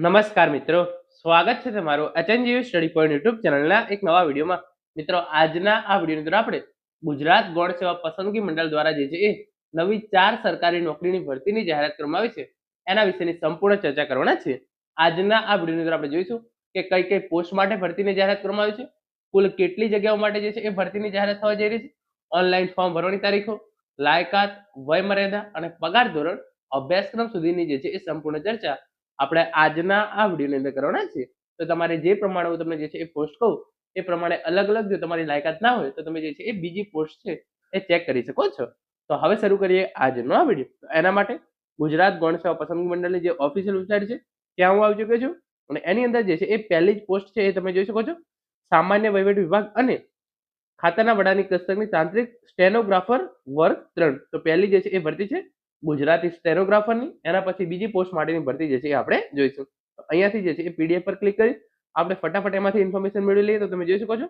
નમસ્કાર મિત્રો, સ્વાગત છે તમારું એચએનજીયુ સ્ટડી પોઈન્ટ યુટ્યુબ ચેનલના એક નવા વિડીયોમાં. મિત્રો, આજના આ વિડીયોની અંદર આપણે ગુજરાત ગૌણ સેવા પસંદગી મંડળ દ્વારા જે છે એ નવી 4 સરકારી નોકરીની ભરતીની જાહેરાત કરવામાં આવી છે એના વિશેની સંપૂર્ણ ચર્ચા કરવાના છે. આજના આ વિડીયોની અંદર આપણે જોઈશું કે કઈ કઈ પોસ્ટ માટે ભરતીની જાહેરાત કરવામાં આવી છે, કુલ કેટલી જગ્યાઓ માટે જે છે એ ભરતીની જાહેરાત થવા જઈ રહી છે, ઓનલાઈન ફોર્મ ભરવાની તારીખો, લાયકાત, વયમર્યાદા અને પગાર ધોરણ, અભ્યાસક્રમ સુધીની જે છે એ સંપૂર્ણ ચર્ચા આપણે આજના આ વિડીયોની અંદર કરવાના છે. તો તમારે જે પ્રમાણે હું તમને જે છે એ પોસ્ટ કહું એ પ્રમાણે અલગ અલગ જો તમારી લાયકાત ના હોય તો તમે જે છે એ બીજી પોસ્ટ છે એ ચેક કરી શકો છો. તો હવે શરૂ કરીએ આજનો આ વિડીયો. તો એના માટે ગુજરાત ગૌણ સેવા પસંદગી મંડળની જે ઓફિશિયલ વેબસાઇટ છે ત્યાં હું આવી ચૂક્યો છું અને એની અંદર જે છે એ પહેલી જ પોસ્ટ છે એ તમે જોઈ શકો છો, સામાન્ય વહીવટ વિભાગ અને ખાતાના વડાની કસ્તકની તાંત્રિક સ્ટેનોગ્રાફર વર્ગ 3. તો પહેલી જે છે એ ભરતી છે ગુજરાતી સ્ટેનોગ્રાફરની. એના પછી બીજી પોસ્ટ માટેની ભરતી જે છે એ આપણે જોઈશું. અહીંયાથી જે છે એ પીડીએફ પર ક્લિક કરી આપણે ફટાફટ એમાંથી ઇન્ફોર્મેશન મેળવી લઈએ. તો તમે જોઈ શકો છો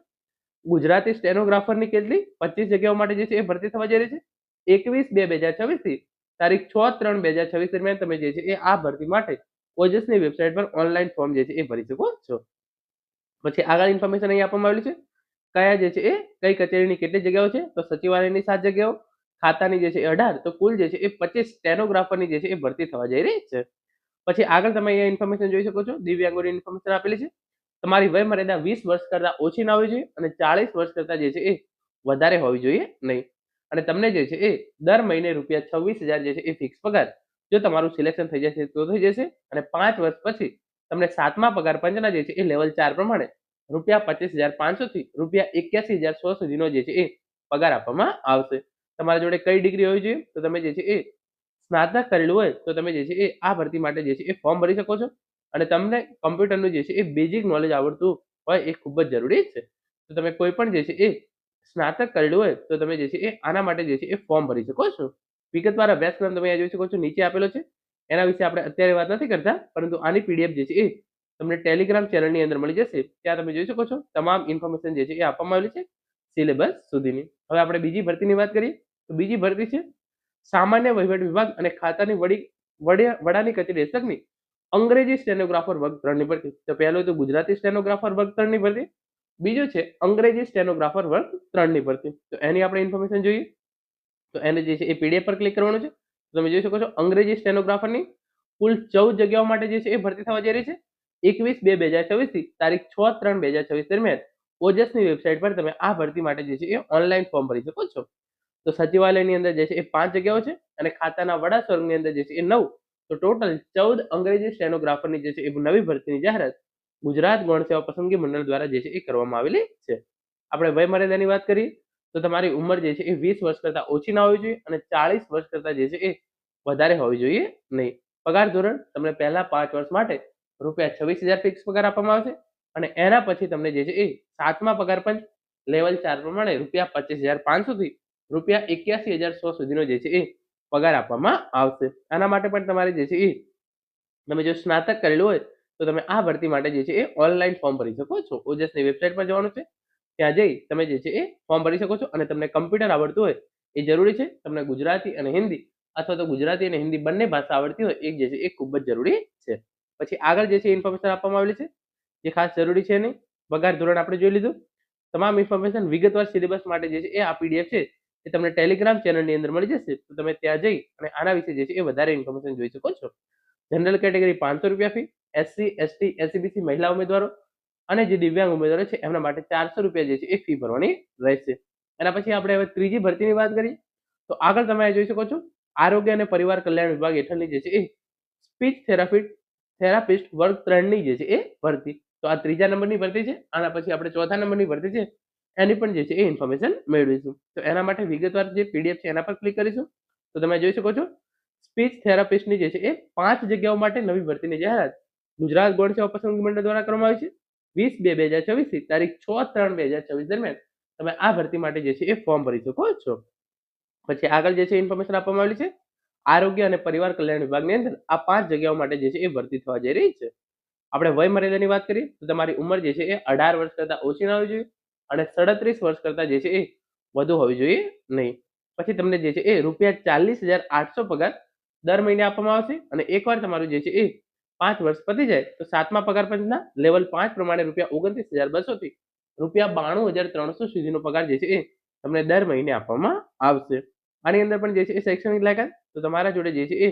ગુજરાતી સ્ટેનોગ્રાફરની કેટલી 25 જગ્યાઓ માટે જે છે એ ભરતી થવા જઈ રહી છે. 21/2/2026 થી તારીખ 6/3/2026 દરમિયાન તમે જે છે એ આ ભરતી માટે ઓજસની વેબસાઇટ પર ઓનલાઈન ફોર્મ જે છે એ ભરી શકો છો. પછી આગળ ઇન્ફોર્મેશન અહીં આપવામાં આવેલી છે કયા જે છે એ કઈ કચેરીની કેટલી જગ્યાઓ છે. તો સચિવાલયની 7 જગ્યાઓ, ખાતાની જે છે એ 18, તો કુલ જે છે એ 25 સ્ટેનોગ્રાફરની જે છે એ ભરતી થવા જઈ રહી છે. પછી આગળ તમે અહીંયા ઇન્ફોર્મેશન જોઈ શકો છો, દિવ્યાંગોની ઇન્ફોર્મેશન આપેલી છે. તમારી વય મર્યાદા 20 વર્ષ કરતા ઓછી ના હોવી જોઈએ અને 40 વર્ષ કરતા જે છે એ વધારે હોવી જોઈએ નહીં. અને તમને જે છે એ દર મહિને ₹26,000 જે છે એ ફિક્સ પગાર જો તમારું સિલેક્શન થઈ જશે તો થઈ જશે. અને 5 વર્ષ પછી તમને 7મા પગાર પંચના જે છે એ લેવલ 4 પ્રમાણે ₹25,500 થી ₹81,100 સુધીનો જે છે એ પગાર આપવામાં આવશે. તમારા જોડે કઈ ડિગ્રી હોવી જોઈએ? તો તમે જે છે એ સ્નાતક કરેલું હોય તો તમે જે છે એ આ ભરતી માટે જે છે એ ફોર્મ ભરી શકો છો. અને તમને કમ્પ્યુટરનું જે છે એ બેઝિક નોલેજ આવડતું હોય એ ખૂબ જ જરૂરી છે. તો તમે કોઈ પણ જે છે એ સ્નાતક કરેલું હોય તો તમે જે છે એ આના માટે જે છે એ ફોર્મ ભરી શકો છો. વિગતવાર અભ્યાસક્રમ તમે અહીંયા જોઈ શકો છો, નીચે આપેલો છે. એના વિશે આપણે અત્યારે વાત નથી કરતા, પરંતુ આની પીડીએફ જે છે એ તમને ટેલિગ્રામ ચેનલની અંદર મળી જશે. ત્યાં તમે જોઈ શકો છો તમામ ઇન્ફોર્મેશન જે છે એ આપવામાં આવેલી છે સિલેબસ સુધીની. હવે આપણે બીજી ભરતીની વાત કરીએ તો બીજી ભરતી છે સામાન્ય વહીવટ વિભાગ અને ખાતાની વડાની કચેરી હેઠળની અંગ્રેજી સ્ટેનોગ્રાફર વર્ગ 3 ની ભરતી. તો પહેલો તો ગુજરાતી સ્ટેનોગ્રાફર વર્ગ 3 ની ભરતી, બીજું છે અંગ્રેજી સ્ટેનોગ્રાફર વર્ગ 3 ની ભરતી. તો એની આપણે ઇન્ફોર્મેશન જોઈએ તો એને જે છે એ પીડીએફ પર ક્લિક કરવાનું છે. તમે જોઈ શકો છો અંગ્રેજી સ્ટેનોગ્રાફરની કુલ 14 જગ્યાઓ માટે જે છે એ ભરતી થવા જઈ રહી છે. 21/2/2024 થી તારીખ 6/3/2024 દરમિયાન ઓજસની વેબસાઇટ પર તમે આ ભરતી માટે જે છે એ ઓનલાઈન ફોર્મ ભરી શકો છો. તો સચિવાલયની અંદર જે છે એ 5 જગ્યાઓ છે અને ખાતાના વડા સ્વર્ગની અંદર જે છે એ 9. તો ટોટલ 14 અંગ્રેજી સ્ટેનોગ્રાફરની જે છે એ નવી ભરતીની જાહેરાત ગુજરાત ગૌણ સેવા પસંદગી મંડળ દ્વારા જે છે એ કરવામાં આવેલી છે. આપણે વય મર્યાદાની વાત કરીએ તો તમારી ઉંમર જે છે એ 20 વર્ષ કરતા ઓછી ના હોવી જોઈએ અને 40 વર્ષ કરતા જે છે એ વધારે હોવી જોઈએ નહીં. પગાર ધોરણ તમને પહેલા 5 વર્ષ માટે ₹26,000 ફિક્સ પગાર આપવામાં આવશે અને એના પછી તમને જે છે એ 7મા પગાર પંચ લેવલ 4 પ્રમાણે ₹25,500 થી ₹81,100 સુધીનો જે છે એ પગાર આપવામાં આવશે. આના માટે પણ તમારે જે છે એ તમે જો સ્નાતક કરેલું હોય તો તમે આ ભરતી માટે જે છે એ ઓનલાઈન ફોર્મ ભરી શકો છો. ઓજસની વેબસાઇટ પર જવાનું છે, ત્યાં જઈ તમે જે છે એ ફોર્મ ભરી શકો છો. અને તમને કમ્પ્યુટર આવડતું હોય એ જરૂરી છે. તમને ગુજરાતી અને હિન્દી અથવા તો ગુજરાતી અને હિન્દી બંને ભાષા આવડતી હોય એ જે છે એ ખૂબ જ જરૂરી છે. પછી આગળ જે છે ઇન્ફોર્મેશન આપવામાં આવેલી છે જે ખાસ જરૂરી છે નહીં. પગાર ધોરણ આપણે જોઈ લીધું. તમામ ઇન્ફોર્મેશન વિગતવાર સિલેબસ માટે જે છે એ આ પીડીએફ છે એ તમને ટેલિગ્રામ ચેનલની અંદર મળી જશે. તો તમે ત્યાં જઈ અને આના વિશે જે છે એ વધારે ઇન્ફોર્મેશન જોઈ શકો છો. General category ₹500 fee, SC, ST, SCBC મહિલા ઉમેદવારો અને જે દિવ્યાંગ ઉમેદવારો છે એમના માટે ₹400 જે છે એ ફી ભરવાની રહેશે. એના પછી આપણે હવે ત્રીજી ભરતીની વાત કરીએ તો આગળ તમે જોઈ શકો છો આરોગ્ય અને પરિવાર કલ્યાણ વિભાગ હેઠળની જે છે એ સ્પીચ થેરાપિસ્ટ વર્ગ 3 ની જે છે એ ભરતી. તો આ ત્રીજા નંબરની ભરતી છે. આના પછી આપણે ચોથા નંબરની ભરતી છે એની પણ જે છે એ ઇન્ફોર્મેશન મેળવીશું. તો એના માટે વિગતવાર જે પીડીએફ છે એના પર ક્લિક કરીશું. તો તમે જોઈ શકો છો સ્પીચ થેરાપિસ્ટની જે છે એ 5 જગ્યાઓ માટે નવી ભરતીની જાહેરાત ગુજરાત ગૌણ સેવા પસંદગી મંડળ દ્વારા કરવામાં આવી છે. 20/2/2024 થી તારીખ 6/3/2024 દરમિયાન તમે આ ભરતી માટે જે છે એ ફોર્મ ભરી શકો છો. પછી આગળ જે છે ઇન્ફોર્મેશન આપવામાં આવેલી છે આરોગ્ય અને પરિવાર કલ્યાણ વિભાગની અંદર આ 5 જગ્યાઓ માટે જે છે એ ભરતી થવા જઈ રહી છે. આપણે વય મર્યાદાની વાત કરીએ તો તમારી ઉંમર જે છે એ 18 વર્ષ કરતા ઓછી ના હોવી જોઈએ અને 37 વર્ષ કરતા જે છે એ વધુ હોવી જોઈએ નહીં. પછી તમને જે છે એ ₹40,800 પગાર દર મહિને આપવામાં આવશે અને એકવાર તમારું જે છે એ 5 વર્ષ પતી જાય તો 7મા પગાર પંચના લેવલ 5 પ્રમાણે ₹29,200 થી ₹92,300 સુધીનો પગાર જે છે એ તમને દર મહિને આપવામાં આવશે. આની અંદર પણ જે છે એ શૈક્ષણિક લાયકાત તો તમારા જોડે જે છે એ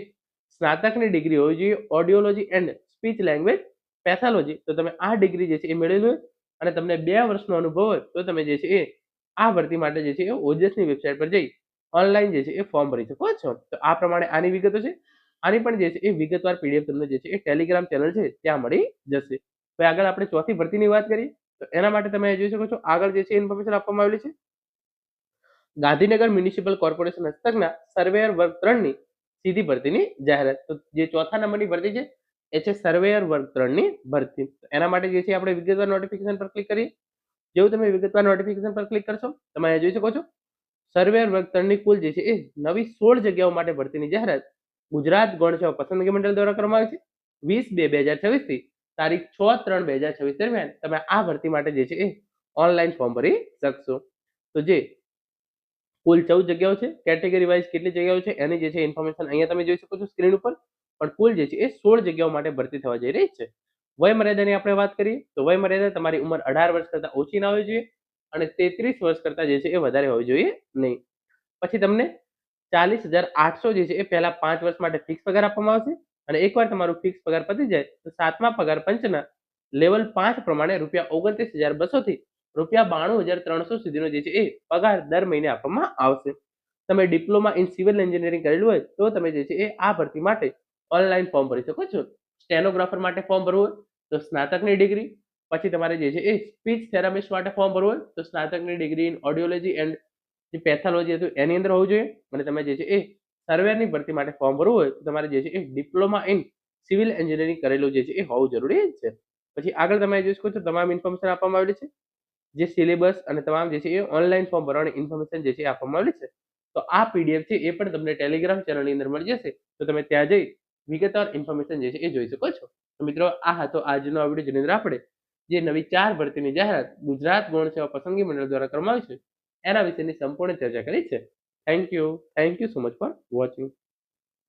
સ્નાતકની ડિગ્રી હોવી જોઈએ ઓડિયોલોજી એન્ડ સ્પીચ લેંગ્વેજ પેથોલોજી તો તમે આ ડિગ્રી જે છે એ મેળવેલી હોય અને તમને 2 વર્ષનો અનુભવ હોય તો તમે જે છે એ આ ભરતી માટે જે છે એ ઓજસની વેબસાઇટ પર જઈ ઓનલાઈન જે છે એ ફોર્મ ભરી શકો છો. તો આ પ્રમાણે આની વિગતો છે. આની પણ જે છે એ વિગતવાર પીડીએફ તમને જે છે એ ટેલિગ્રામ ચેનલ છે ત્યાં મળી જશે. તો આગળ આપણે ચોથી ભરતીની વાત કરીએ તો એના માટે તમે જોઈ શકો છો આગળ જે છે ઇન્ફોર્મેશન આપવામાં આવેલી છે. ગાંધીનગર મ્યુનિસિપલ કોર્પોરેશન હસ્તકના સર્વેયર વર્ગ 3ની સીધી ભરતીની જાહેરાત. તો જે ચોથા નંબરની ભરતી છે એ છે સર્વેયર વર્ગ 3ની ભરતી. એના માટે જે છે આપણે વિગતવાર નોટિફિકેશન પર ક્લિક કરીએ. જેવું તમે વિગતવાર નોટિફિકેશન પર ક્લિક કરશો તમે જોઈ શકો છો સર્વેયર વર્ગ 3ની કુલ જે છે એ નવી 16 જગ્યાઓ માટે ભરતીની જાહેરાત ગુજરાત ગૌણ સેવા પસંદગી મંડળ દ્વારા કરવામાં આવી છે. 20/2/2026 થી તારીખ 6/3/2026 દરમિયાન તમે આ ભરતી માટે જે છે એ ઓનલાઈન ફોર્મ ભરી શકશો. તો જે કુલ 14 જગ્યાઓ છે કેટેગરી વાઇઝ કેટલી જગ્યાઓ છે એની જે છે ઇન્ફોર્મેશન અહીંયા તમે જોઈ શકો છો સ્ક્રીન ઉપર પણ કુલ જે છે એ 16 જગ્યાઓ માટે ભરતી થવા જઈ રહી છે. વય મર્યાદાની આપણે વાત કરીએ તો વય મર્યાદા તમારી ઉંમર 18 વર્ષ કરતા ઓછી ના હોવી જોઈએ અને 33 વર્ષ કરતા જે છે એ વધારે હોવી જોઈએ નહીં. પછી તમને 40,800 જે છે એ પહેલા 5 વર્ષ માટે ફિક્સ પગાર આપવામાં આવશે અને એકવાર તમારું ફિક્સ પગાર પતી જાય તો 7મા પગાર પંચના લેવલ 5 પ્રમાણે ₹29,200 થી ₹92,300 સુધીનો જે છે એ પગાર દર મહિને આપવામાં આવશે. તમે ડિપ્લોમા ઇન સિવિલ એન્જિનિયરિંગ કરેલું હોય તો તમે જે છે એ આ ભરતી માટે ઓનલાઈન ફોર્મ ભરી શકો છો. સ્ટેનોગ્રાફર માટે ફોર્મ ભરવું હોય તો સ્નાતકની ડિગ્રી પછી તમારે જે છે એ સ્પીચ થેરાપિસ્ટ માટે ફોર્મ ભરવું હોય તો સ્નાતકની ડિગ્રી ઇન ઓડિયોલોજી એન્ડ જે પેથોલોજી હતું એની અંદર હોવું જોઈએ અને તમે જે છે એ સર્વેયરની ભરતી માટે ફોર્મ ભરવું હોય તો તમારે જે છે એ ડિપ્લોમા ઇન સિવિલ એન્જિનિયરિંગ કરેલું જે છે એ હોવું જરૂરી છે. પછી આગળ તમે જોઈ શકો છો તમામ ઇન્ફોર્મેશન આપવામાં આવેલી છે. જે સિલેબસ અને તમામ જે છે એ ઓનલાઈન ફોર્મ ભરવાની ઇન્ફોર્મેશન જે છે આપવામાં આવેલી છે. તો આ પીડીએફ છે એ પણ તમને ટેલિગ્રામ ચેનલની અંદર મળી જશે તો તમે ત્યાં જઈ વિગતવાર ઇન્ફોર્મેશન જે છે એ જોઈ શકો છો. તો મિત્રો આ હતો આજનો આ વિડીયો જેની અંદર આપણે જે નવી 4 ભરતીની જાહેરાત ગુજરાત ગૌણ સેવા પસંદગી મંડળ દ્વારા કરવામાં આવી છે એના વિશેની સંપૂર્ણ ચર્ચા કરી છે. Thank you so much for watching.